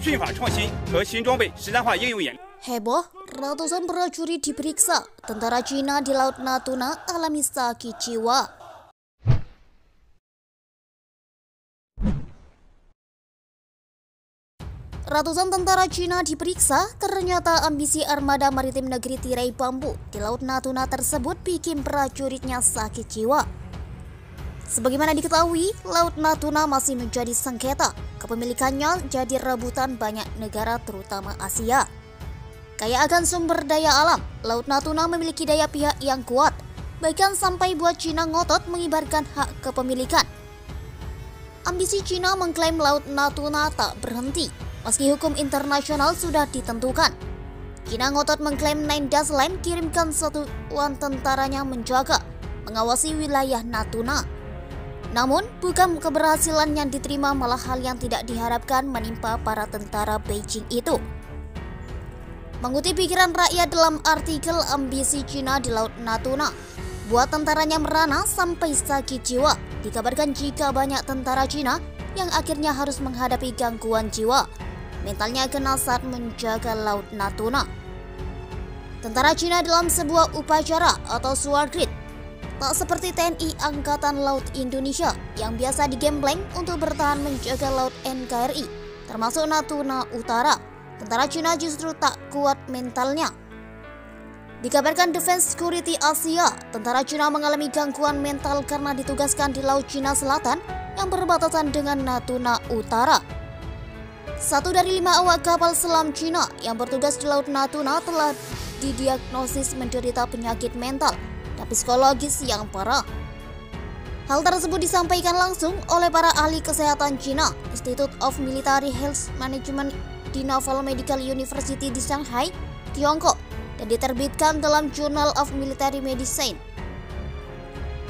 军法创新和新装备实战化应用演。 Heboh, ratusan prajurit diperiksa. Tentara Cina di Laut Natuna alami sakit jiwa. Ratusan tentara Cina diperiksa, ternyata ambisi armada maritim negeri tirai bambu di Laut Natuna tersebut bikin prajuritnya sakit jiwa. Sebagaimana diketahui, Laut Natuna masih menjadi sengketa. Kepemilikannya jadi rebutan banyak negara terutama Asia. Kaya akan sumber daya alam, Laut Natuna memiliki daya pihak yang kuat, bahkan sampai buat Cina ngotot mengibarkan hak kepemilikan. Ambisi Cina mengklaim Laut Natuna tak berhenti, meski hukum internasional sudah ditentukan. Cina ngotot mengklaim Nine Dash Line kirimkan satuan tentaranya menjaga, mengawasi wilayah Natuna. Namun, bukan keberhasilan yang diterima, malah hal yang tidak diharapkan menimpa para tentara Beijing itu. Mengutip pikiran rakyat dalam artikel ambisi Cina di Laut Natuna, buat tentaranya merana sampai sakit jiwa. Dikabarkan jika banyak tentara Cina yang akhirnya harus menghadapi gangguan jiwa, mentalnya kena saat menjaga Laut Natuna. Tentara Cina dalam sebuah upacara atau swargrit, tak seperti TNI Angkatan Laut Indonesia yang biasa digembleng untuk bertahan menjaga Laut NKRI, termasuk Natuna Utara. Tentara Cina justru tak kuat mentalnya. Dikabarkan Defense Security Asia, tentara Cina mengalami gangguan mental karena ditugaskan di Laut Cina Selatan yang berbatasan dengan Natuna Utara. 1 dari 5 awak kapal selam Cina yang bertugas di Laut Natuna telah didiagnosis menderita penyakit mental dan psikologis yang parah. Hal tersebut disampaikan langsung oleh para ahli kesehatan Cina, Institute of Military Health Management di Naval Medical University di Shanghai, Tiongkok, dan diterbitkan dalam Journal of Military Medicine.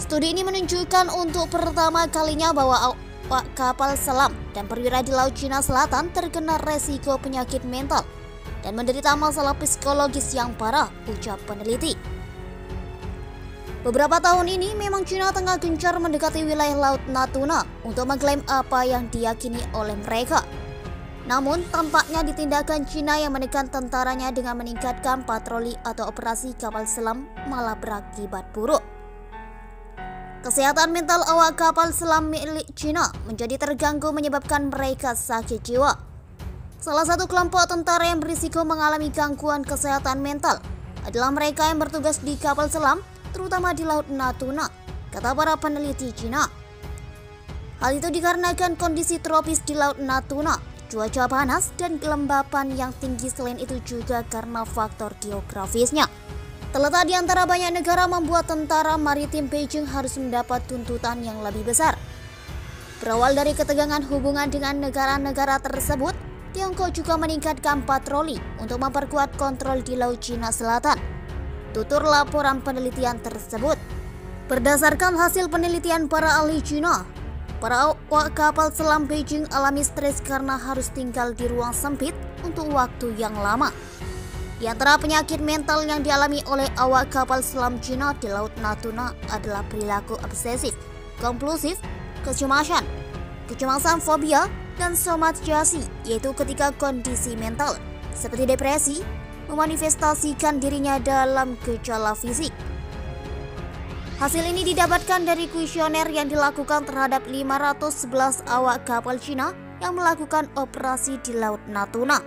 Studi ini menunjukkan untuk pertama kalinya bahwa awak kapal selam dan perwira di Laut Cina Selatan terkena resiko penyakit mental dan menderita masalah psikologis yang parah, ucap peneliti. Beberapa tahun ini memang Cina tengah gencar mendekati wilayah Laut Natuna untuk mengklaim apa yang diyakini oleh mereka. Namun, tampaknya di tindakan Cina yang menekan tentaranya dengan meningkatkan patroli atau operasi kapal selam malah berakibat buruk. Kesehatan mental awak kapal selam milik Cina menjadi terganggu menyebabkan mereka sakit jiwa. Salah satu kelompok tentara yang berisiko mengalami gangguan kesehatan mental adalah mereka yang bertugas di kapal selam, terutama di Laut Natuna, kata para peneliti Cina. Hal itu dikarenakan kondisi tropis di Laut Natuna, cuaca panas dan kelembapan yang tinggi. Selain itu juga karena faktor geografisnya. Terletak di antara banyak negara membuat tentara maritim Beijing harus mendapat tuntutan yang lebih besar. Berawal dari ketegangan hubungan dengan negara-negara tersebut, Tiongkok juga meningkatkan patroli untuk memperkuat kontrol di Laut Cina Selatan. Tutur laporan penelitian tersebut. Berdasarkan hasil penelitian para ahli Cina, para awak kapal selam Beijing alami stres karena harus tinggal di ruang sempit untuk waktu yang lama. Di antara penyakit mental yang dialami oleh awak kapal selam Cina di Laut Natuna adalah perilaku obsesif, kompulsif, kecemasan fobia, dan somatiasi, yaitu ketika kondisi mental seperti depresi memanifestasikan dirinya dalam gejala fisik. Hasil ini didapatkan dari kuesioner yang dilakukan terhadap 511 awak kapal Cina yang melakukan operasi di Laut Natuna.